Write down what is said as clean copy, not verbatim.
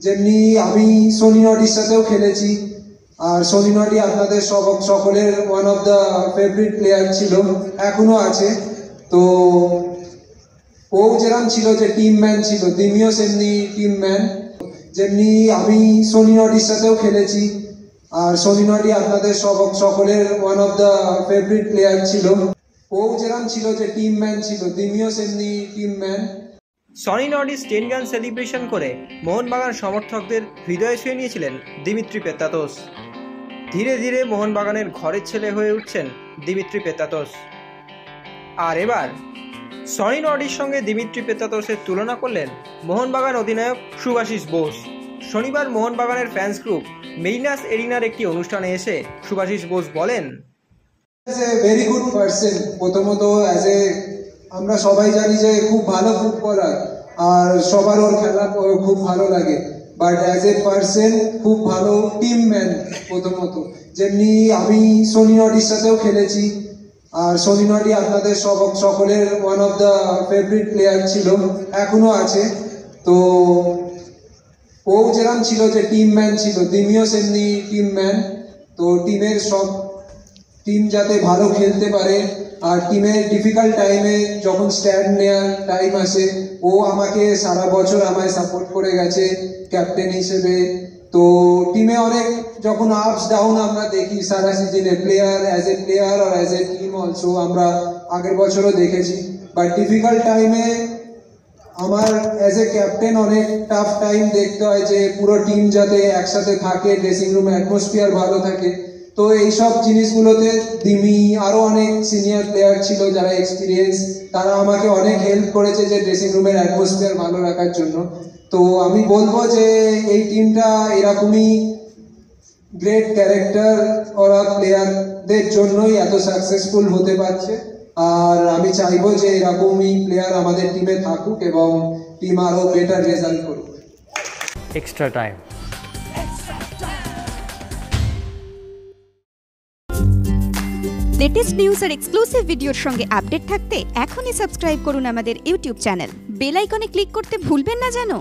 যেমনি আমি সোনি নটির সাথেও খেলেছি, আর সোনি নটি আপনাদের সকলের one of the favourite player ছিল, এখনো আছে। তো ও যেরকম ছিল যে টিম ম্যান ছিল, দিমিও সেমনি টিম ম্যান। যেমনি আমি সোনি নটির সাথেও খেলেছি, আর সোনি নটি আপনাদের সকলের one of the favourite player ছিল। ও যেরকম ছিল যে টিম ম্যান ছিল, দিমিও সেমনি টিম ম্যান। সনি নর্ডিস 10 গান সেলিব্রেশন করে মোহনবাগান সমর্থকদের হৃদয়ে ছুঁয়ে নিয়েছিলেন দিমিত্রি পেত্রাতোস। ধীরে ধীরে মোহনবাগানের ঘরের ছেলে হয়ে উঠছেন দিমিত্রি পেত্রাতোস। আর এবার সনি নর্ডির সঙ্গে দিমিত্রি পেত্রাতোসের তুলনা করলেন মোহনবাগান অধিনায়ক শুভাশিস বোস। শনিবার মোহনবাগানের ফ্যান্স গ্রুপ মেরিনাস এরিনার একটি অনুষ্ঠানে এসে শুভাশিস বোস বলেন, ভেরি গুড পার্সন। প্রথমত আমরা সবাই জানি যে খুব ভালো ফুটবলার, আর সবার ওর খেলা খুব ভালো লাগে, বাট অ্যাজ এ পার্সন খুব ভালো টিম ম্যান প্রথমত। যেমনি আমি সোনি নটির সাথেও খেলেছি, আর সোনি নটি আপনাদের সকলের one of the favourite player ছিল, এখনো আছে। তো ও যেরকম ছিল যে টিম ম্যান ছিল, দিমিও সেমনি টিম ম্যান। তো টিম যাতে ভালো খেলতে পারে, আর টিমের ডিফিকাল্ট টাইমে যখন স্ট্যান্ড নেওয়ার টাইম আসে, ও আমাকে সারা বছর আমায় সাপোর্ট করে গেছে ক্যাপ্টেন হিসেবে। তো টিমে অনেক যখন আপস ডাউন আমরা দেখি সারা সিজনে, প্লেয়ার অ্যাজ এ প্লেয়ার আর অ্যাজ এ টিম অলসো আমরা আগের বছরও দেখেছি। বাট ডিফিকাল্ট টাইমে আমার অ্যাজ এ ক্যাপ্টেন অনেক টাফ টাইম দেখতে হয়, যে পুরো টিম যাতে একসাথে থাকে, ড্রেসিং রুম অ্যাটমসফিয়ার ভালো থাকে। তো এইসব জিনিসগুলোতে দিমি আরো অনেক সিনিয়র প্লেয়ার ছিল যারা এক্সপিরিয়েন্স, তারা আমাকে অনেক হেল্প করেছে যে ড্রেসিং রুমের অ্যাটমসফিয়ার ভালো রাখার জন্য। তো আমি বলবো যে এই টিমটা এরকমই গ্রেট ক্যারেক্টার ওরা প্লেয়ারদের জন্যই এত সাকসেসফুল হতে পারছে। আর আমি চাইবো যে এরকমই প্লেয়ার আমাদের টিমে থাকুক এবং টিম আরো বেটার রেজাল্ট করুক। Extra time. লেটেস্ট নিউজ আর এক্সক্লুসিভ ভিডিওর সঙ্গে আপডেট থাকতে এখনই সাবস্ক্রাইব করুন আমাদের ইউটিউব চ্যানেল। বেল আইকনে ক্লিক করতে ভুলবেন না যেন।